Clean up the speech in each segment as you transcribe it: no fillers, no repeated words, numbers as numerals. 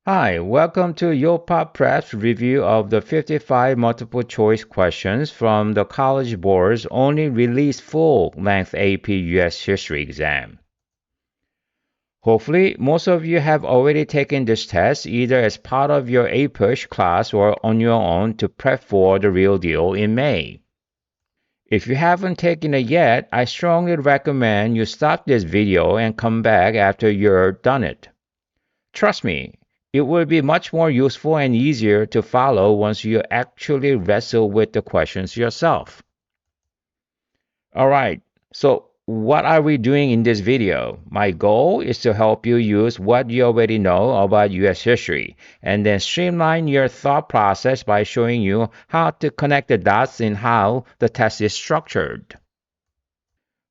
Hi, welcome to YoPop Prep's review of the 55 multiple choice questions from the College Board's only released full-length AP US History exam. Hopefully, most of you have already taken this test either as part of your APUSH class or on your own to prep for the real deal in May. If you haven't taken it yet, I strongly recommend you stop this video and come back after you're done it. Trust me, it will be much more useful and easier to follow once you actually wrestle with the questions yourself. Alright, so what are we doing in this video? My goal is to help you use what you already know about US history and then streamline your thought process by showing you how to connect the dots in how the test is structured.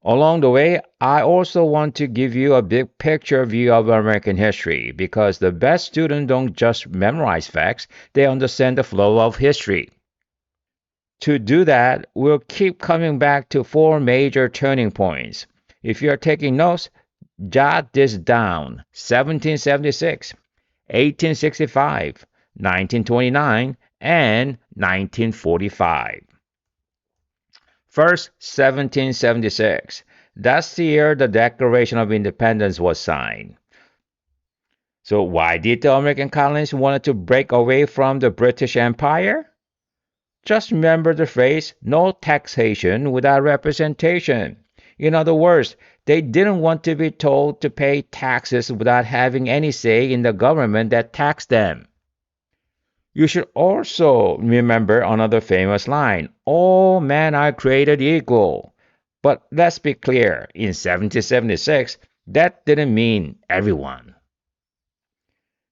Along the way, I also want to give you a big picture view of American history because the best students don't just memorize facts, they understand the flow of history. To do that, we'll keep coming back to four major turning points. If you're taking notes, jot this down: 1776, 1865, 1929, and 1945. First, 1776. That's the year the Declaration of Independence was signed. So why did the American colonists want to break away from the British Empire? Just remember the phrase, no taxation without representation. In other words, they didn't want to be told to pay taxes without having any say in the government that taxed them. You should also remember another famous line: all men are created equal. But let's be clear, in 1776, that didn't mean everyone.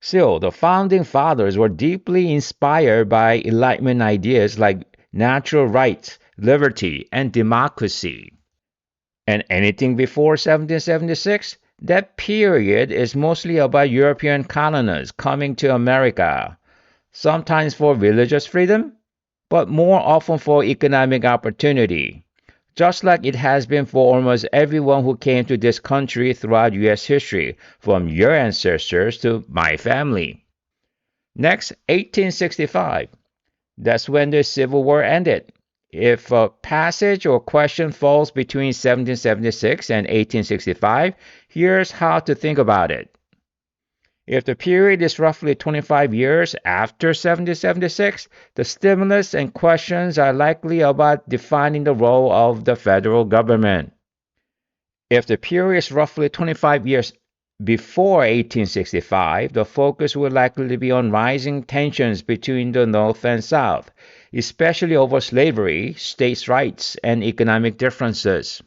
Still, the founding fathers were deeply inspired by Enlightenment ideas like natural rights, liberty, and democracy. And anything before 1776, that period is mostly about European colonists coming to America, sometimes for religious freedom, but more often for economic opportunity, just like it has been for almost everyone who came to this country throughout US history, from your ancestors to my family. Next, 1865. That's when the Civil War ended. If a passage or question falls between 1776 and 1865, here's how to think about it. If the period is roughly 25 years after 1776, the stimulus and questions are likely about defining the role of the federal government. If the period is roughly 25 years before 1865, the focus will likely be on rising tensions between the North and South, especially over slavery, states' rights, and economic differences.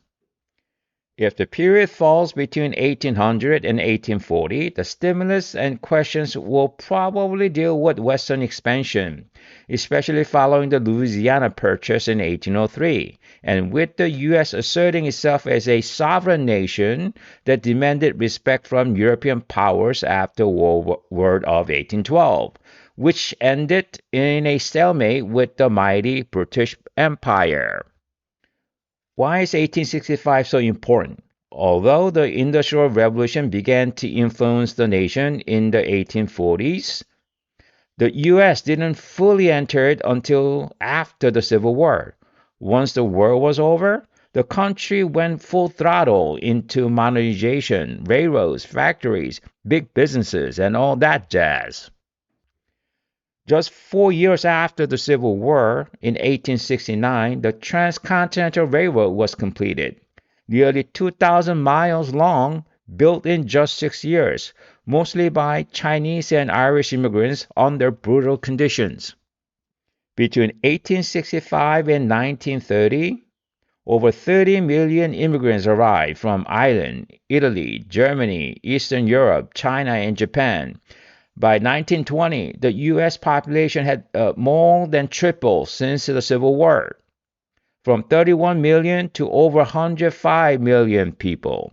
If the period falls between 1800 and 1840, the stimulus and questions will probably deal with Western expansion, especially following the Louisiana Purchase in 1803, and with the U.S. asserting itself as a sovereign nation that demanded respect from European powers after World War of 1812, which ended in a stalemate with the mighty British Empire. Why is 1865 so important? Although the Industrial Revolution began to influence the nation in the 1840s, the US didn't fully enter it until after the Civil War. Once the war was over, the country went full throttle into modernization, railroads, factories, big businesses, and all that jazz. Just 4 years after the Civil War, in 1869, the Transcontinental Railroad was completed, nearly 2,000 miles long, built in just 6 years, mostly by Chinese and Irish immigrants under brutal conditions. Between 1865 and 1930, over 30 million immigrants arrived from Ireland, Italy, Germany, Eastern Europe, China, and Japan. By 1920, the U.S. population had more than tripled since the Civil War, from 31 million to over 105 million people.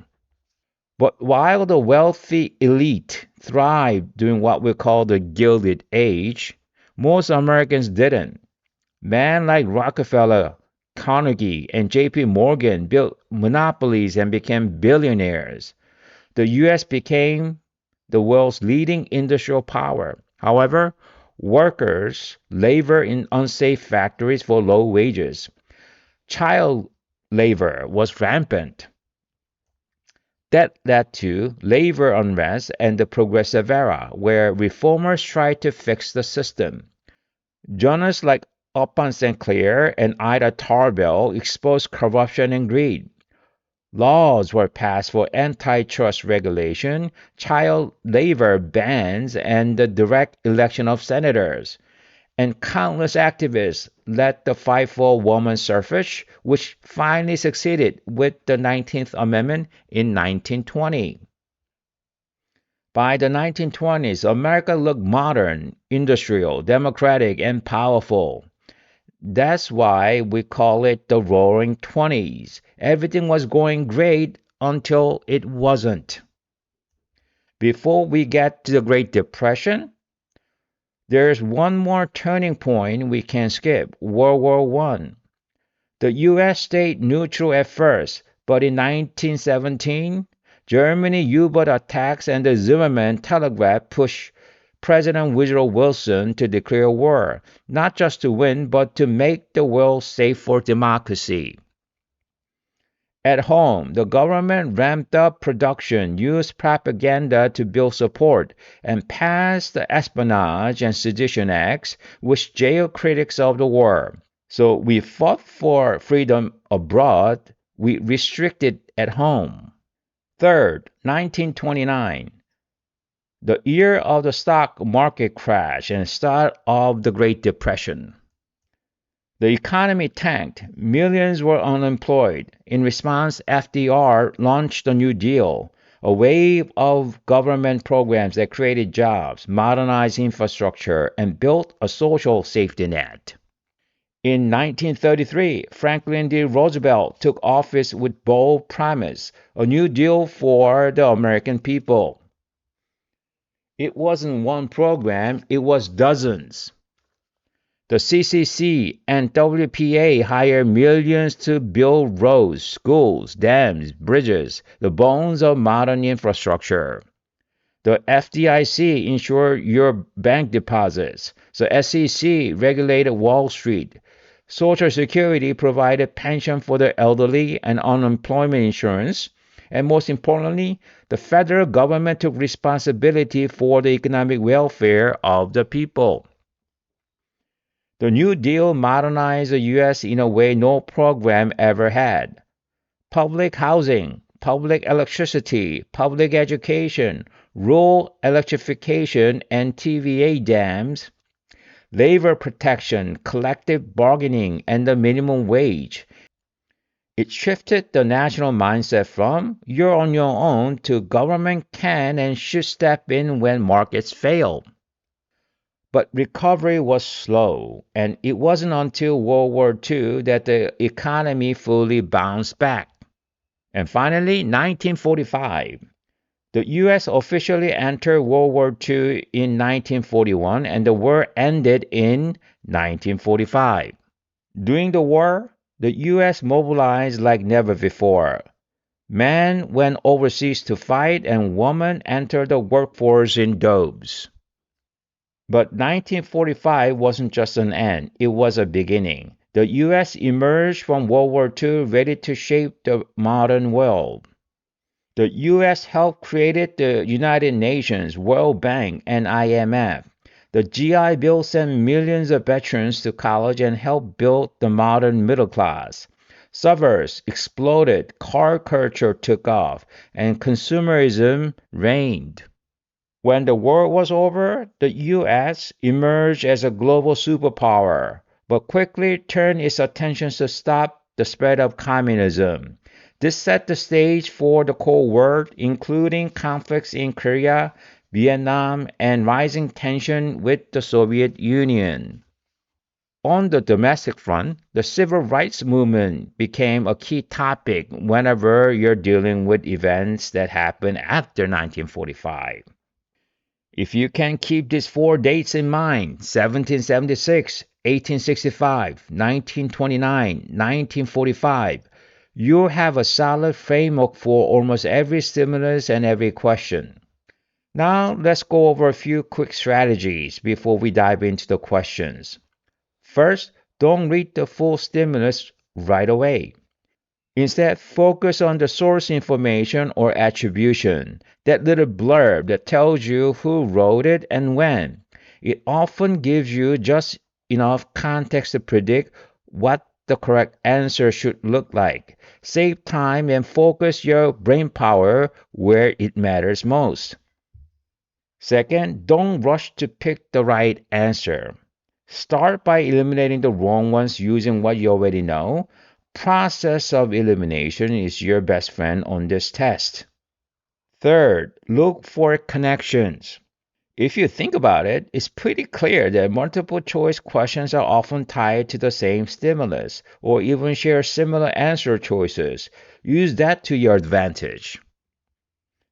But while the wealthy elite thrived during what we call the Gilded Age, most Americans didn't. Men like Rockefeller, Carnegie, and J.P. Morgan built monopolies and became billionaires. The U.S. became the world's leading industrial power. However, workers labor in unsafe factories for low wages. Child labor was rampant. That led to labor unrest and the Progressive Era, where reformers tried to fix the system. Journalists like Upton Sinclair and Ida Tarbell exposed corruption and greed. Laws were passed for antitrust regulation, child labor bans, and the direct election of senators. And countless activists led the fight for women's suffrage, which finally succeeded with the 19th Amendment in 1920. By the 1920s, America looked modern, industrial, democratic, and powerful. That's why we call it the Roaring Twenties. Everything was going great until it wasn't. Before we get to the Great Depression, there's one more turning point we can skip, World War One. The US stayed neutral at first, but in 1917, Germany U-boat attacks and the Zimmermann telegraph pushed President Woodrow Wilson to declare war, not just to win, but to make the world safe for democracy. At home, the government ramped up production, used propaganda to build support, and passed the Espionage and Sedition Acts, which jailed critics of the war. So we fought for freedom abroad, we restricted at home. Third, 1929, the year of the stock market crash and start of the Great Depression. The economy tanked. Millions were unemployed. In response, FDR launched the New Deal, a wave of government programs that created jobs, modernized infrastructure, and built a social safety net. In 1933, Franklin D. Roosevelt took office with bold promise, a new deal for the American people. It wasn't one program, it was dozens. The CCC and WPA hired millions to build roads, schools, dams, bridges, the bones of modern infrastructure. The FDIC insured your bank deposits. The SEC regulated Wall Street. Social Security provided pension for the elderly and unemployment insurance. And most importantly, the federal government took responsibility for the economic welfare of the people. The New Deal modernized the U.S. in a way no program ever had. Public housing, public electricity, public education, rural electrification and TVA dams, labor protection, collective bargaining, and the minimum wage. It shifted the national mindset from you're on your own to government can and should step in when markets fail. But recovery was slow, and it wasn't until World War II that the economy fully bounced back. And finally, 1945. The US officially entered World War II in 1941, and the war ended in 1945. During the war, the US mobilized like never before. Men went overseas to fight, and women entered the workforce in droves. But 1945 wasn't just an end, it was a beginning. The US emerged from World War II ready to shape the modern world. The US helped create the United Nations, World Bank, and IMF. The GI Bill sent millions of veterans to college and helped build the modern middle class. Suburbs exploded, car culture took off, and consumerism reigned. When the war was over, the US emerged as a global superpower, but quickly turned its attention to stop the spread of communism. This set the stage for the Cold War, including conflicts in Korea, Vietnam, and rising tension with the Soviet Union. On the domestic front, the civil rights movement became a key topic whenever you're dealing with events that happened after 1945. If you can keep these four dates in mind, 1776, 1865, 1929, 1945, you'll have a solid framework for almost every stimulus and every question. Now, let's go over a few quick strategies before we dive into the questions. First, don't read the full stimulus right away. Instead, focus on the source information or attribution, that little blurb that tells you who wrote it and when. It often gives you just enough context to predict what the correct answer should look like. Save time and focus your brain power where it matters most. Second, don't rush to pick the right answer. Start by eliminating the wrong ones using what you already know. Process of elimination is your best friend on this test. Third, look for connections. If you think about it, it's pretty clear that multiple choice questions are often tied to the same stimulus or even share similar answer choices. Use that to your advantage.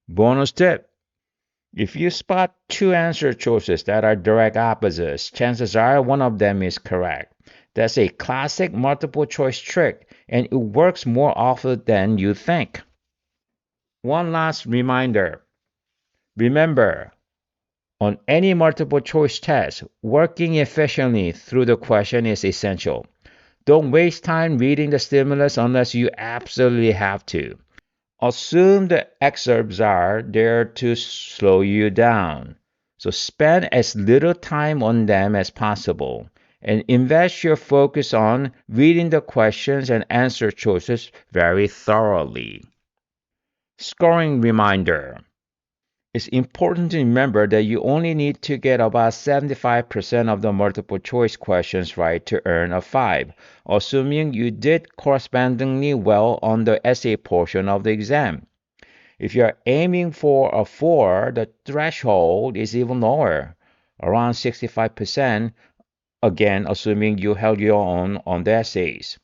Bonus tip. If you spot two answer choices that are direct opposites, chances are one of them is correct. That's a classic multiple choice trick, and it works more often than you think. One last reminder. Remember, on any multiple choice test, working efficiently through the question is essential. Don't waste time reading the stimulus unless you absolutely have to. Assume the excerpts are there to slow you down. So spend as little time on them as possible and invest your focus on reading the questions and answer choices very thoroughly. Scoring reminder. It's important to remember that you only need to get about 75% of the multiple choice questions right to earn a 5, assuming you did correspondingly well on the essay portion of the exam. If you're aiming for a 4, the threshold is even lower, around 65%, again, assuming you held your own on the essays.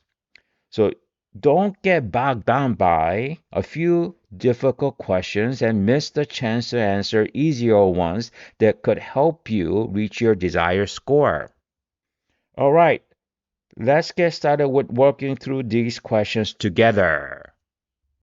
So don't get bogged down by a few difficult questions and miss the chance to answer easier ones that could help you reach your desired score. All right, let's get started with working through these questions together.